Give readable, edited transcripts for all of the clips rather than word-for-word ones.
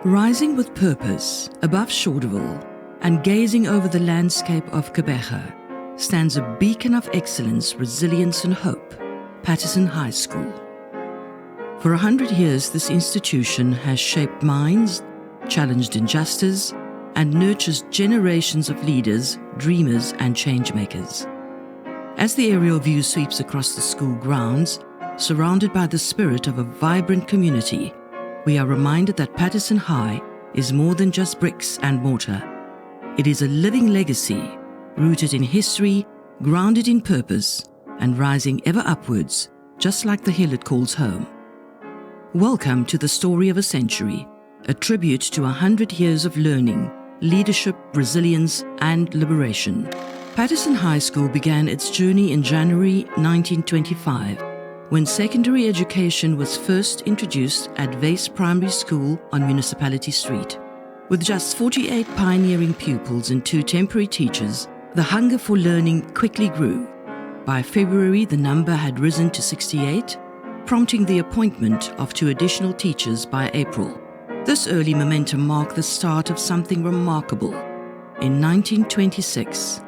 Rising with purpose above Shorterville and gazing over the landscape of Quebeca stands a beacon of excellence, resilience and hope, Paterson High School. For 100 years, this institution has shaped minds, challenged injustice, and nurtures generations of leaders, dreamers and changemakers. As the aerial view sweeps across the school grounds, surrounded by the spirit of a vibrant community, we are reminded that Paterson High is more than just bricks and mortar. It is a living legacy, rooted in history, grounded in purpose, and rising ever upwards, just like the hill it calls home. Welcome to the story of a century, a tribute to 100 years of learning, leadership, resilience, and liberation. Paterson High School began its journey in January 1925, when secondary education was first introduced at Vase Primary School on Municipality Street. With just 48 pioneering pupils and 2 temporary teachers, the hunger for learning quickly grew. By February, the number had risen to 68, prompting the appointment of 2 additional teachers by April. This early momentum marked the start of something remarkable. In 1926,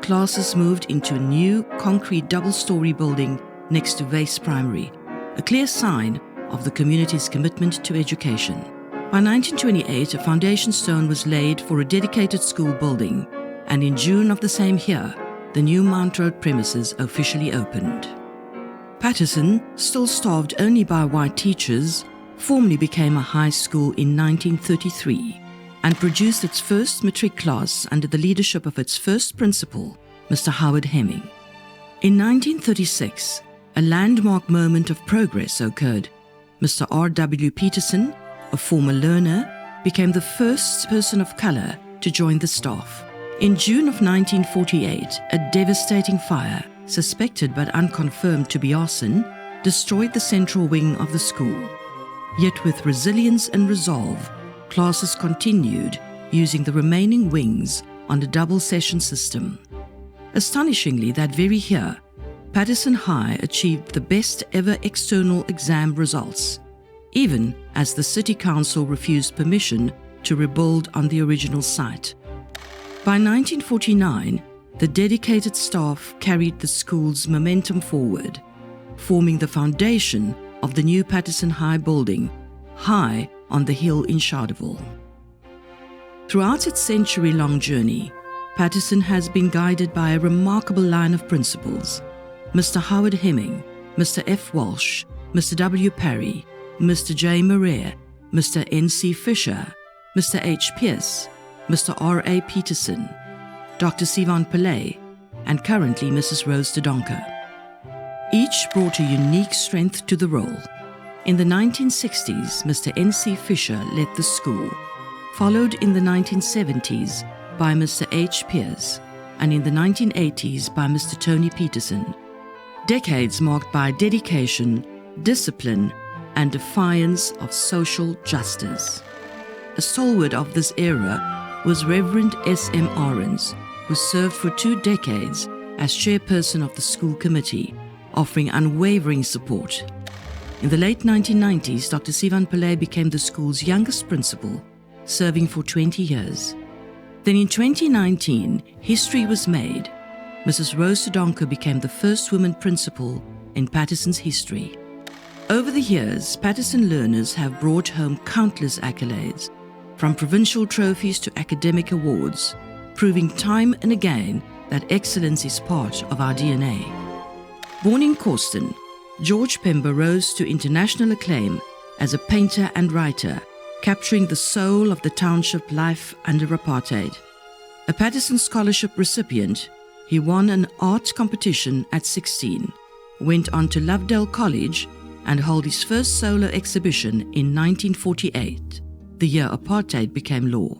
classes moved into a new concrete double-story building next to Vase Primary, a clear sign of the community's commitment to education. By 1928, a foundation stone was laid for a dedicated school building, and in June of the same year, the new Mount Road premises officially opened. Paterson, still staffed only by white teachers, formally became a high school in 1933 and produced its first matric class under the leadership of its first principal, Mr. Howard Hemming. In 1936, a landmark moment of progress occurred. Mr. R.W. Paterson, a former learner, became the first person of color to join the staff. In June of 1948, a devastating fire, suspected but unconfirmed to be arson, destroyed the central wing of the school. Yet with resilience and resolve, classes continued using the remaining wings on the double session system. Astonishingly, that very year, Paterson High achieved the best ever external exam results, even as the City Council refused permission to rebuild on the original site. By 1949, the dedicated staff carried the school's momentum forward, forming the foundation of the new Paterson High building, high on the hill in Shorterville. Throughout its century-long journey, Paterson has been guided by a remarkable line of principals: Mr. Howard Hemming, Mr. F. Walsh, Mr. W. Parry, Mr. J. Murray, Mr. N.C. Fisher, Mr. H. Pierce, Mr. R.A. Paterson, Dr. Sivan Pillay, and currently Mrs. Rose Todonka. Each brought a unique strength to the role. In the 1960s, Mr. N.C. Fisher led the school, followed in the 1970s by Mr. H. Pierce, and in the 1980s by Mr. Tony Paterson. Decades marked by dedication, discipline, and defiance of social justice. A stalwart of this era was Reverend S.M. Ahrens, who served for 2 decades as chairperson of the school committee, offering unwavering support. In the late 1990s, Dr. Sivan Pillay became the school's youngest principal, serving for 20 years. Then in 2019, history was made. Mrs. Rose Todonka became the first woman principal in Paterson's history. Over the years, Paterson learners have brought home countless accolades, from provincial trophies to academic awards, proving time and again that excellence is part of our DNA. Born in Causton, George Pember rose to international acclaim as a painter and writer, capturing the soul of the township life under apartheid. A Paterson Scholarship recipient, he won an art competition at 16, went on to Lovedale College, and held his first solo exhibition in 1948, the year apartheid became law.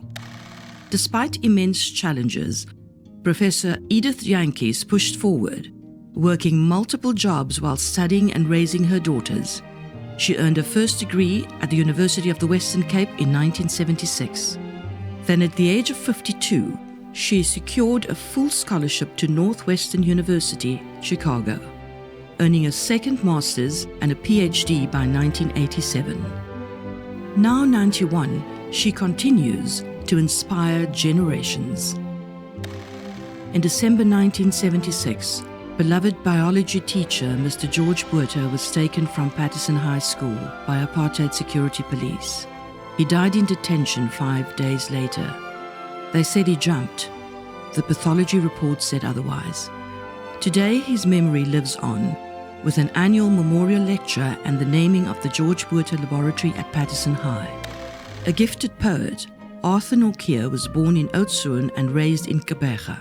Despite immense challenges, Professor Edith Jantjies pushed forward, working multiple jobs while studying and raising her daughters. She earned her first degree at the University of the Western Cape in 1976. Then at the age of 52, she secured a full scholarship to Northwestern University, Chicago, earning a second master's and a PhD by 1987. Now 91, she continues to inspire generations. In December 1976, beloved biology teacher Mr. George Botha was taken from Paterson High School by apartheid security police. He died in detention 5 days later. They said he jumped. The pathology report said otherwise. Today, his memory lives on, with an annual memorial lecture and the naming of the George Botha Laboratory at Paterson High. A gifted poet, Arthur Nortje was born in Oudtshoorn and raised in Gqeberha.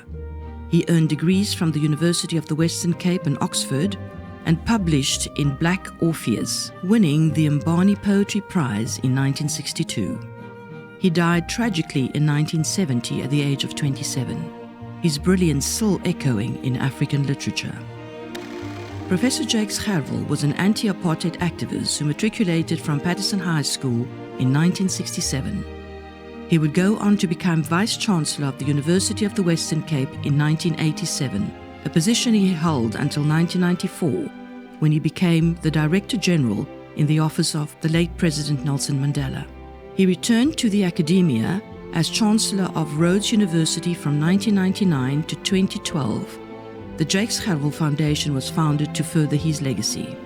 He earned degrees from the University of the Western Cape and Oxford and published in Black Orpheus, winning the Mbani Poetry Prize in 1962. He died tragically in 1970 at the age of 27, his brilliance still echoing in African literature. Professor Jakes Gerwel was an anti-apartheid activist who matriculated from Paterson High School in 1967. He would go on to become Vice-Chancellor of the University of the Western Cape in 1987, a position he held until 1994, when he became the Director General in the office of the late President Nelson Mandela. He returned to the academia as Chancellor of Rhodes University from 1999 to 2012. The Jakes Gerwel Foundation was founded to further his legacy.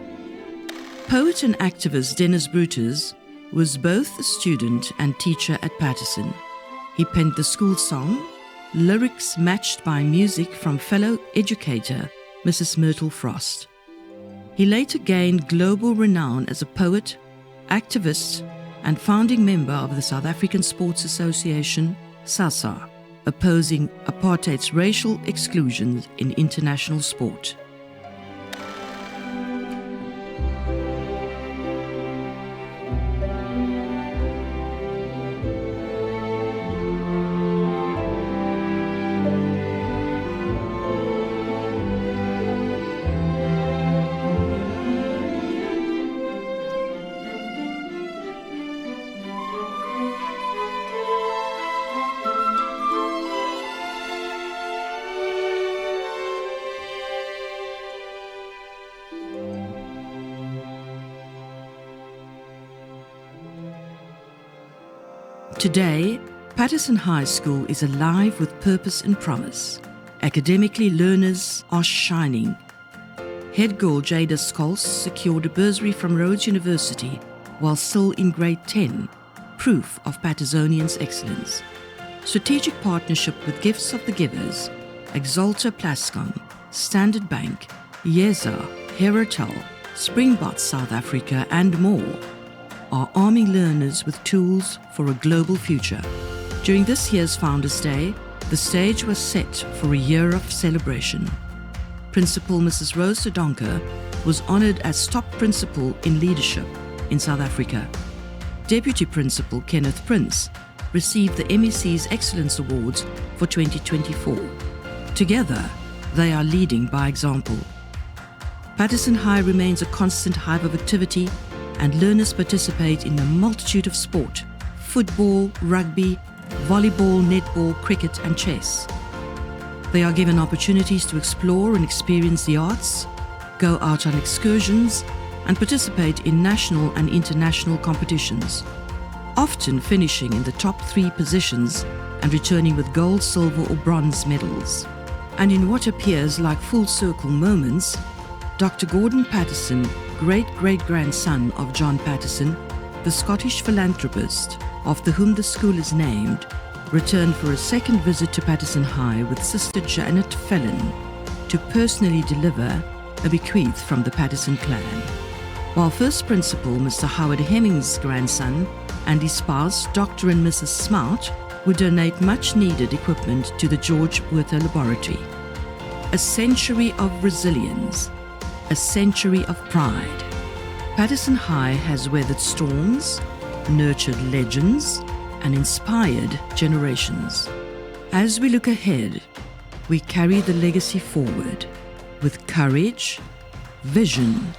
Poet and activist Dennis Brutus was both a student and teacher at Paterson. He penned the school song, lyrics matched by music from fellow educator Mrs. Myrtle Frost. He later gained global renown as a poet, activist, and founding member of the South African Sports Association, SASA, opposing apartheid's racial exclusions in international sport. Today, Paterson High School is alive with purpose and promise. Academically, learners are shining. Head girl Jada Scholes secured a bursary from Rhodes University while still in grade 10, proof of Pattersonians' excellence. Strategic partnership with Gifts of the Givers, Exalta Plascon, Standard Bank, Yeza, Herotel, Springbok South Africa, and more are arming learners with tools for a global future. During this year's Founders' Day, the stage was set for a year of celebration. Principal Mrs. Rose Sodonka was honored as top principal in leadership in South Africa. Deputy Principal Kenneth Prince received the MEC's Excellence Awards for 2024. Together, they are leading by example. Paterson High remains a constant hive of activity, and learners participate in a multitude of sport: football, rugby, volleyball, netball, cricket, and chess. They are given opportunities to explore and experience the arts, go out on excursions, and participate in national and international competitions, often finishing in the top 3 positions and returning with gold, silver, or bronze medals. And in what appears like full circle moments, Dr. Gordon Paterson, great-great-grandson of John Paterson, the Scottish philanthropist after whom the school is named, returned for a second visit to Paterson High with Sister Janet Fellon to personally deliver a bequeath from the Paterson clan. While First Principal Mr. Howard Hemming's grandson and his spouse, Dr. and Mrs. Smart, would donate much-needed equipment to the George Botha Laboratory. A century of resilience, a century of pride. Paterson High has weathered storms, nurtured legends, and inspired generations. As we look ahead, we carry the legacy forward with courage, vision,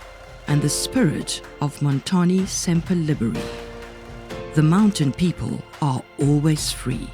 and the spirit of Montani Semper Liberi. The mountain people are always free.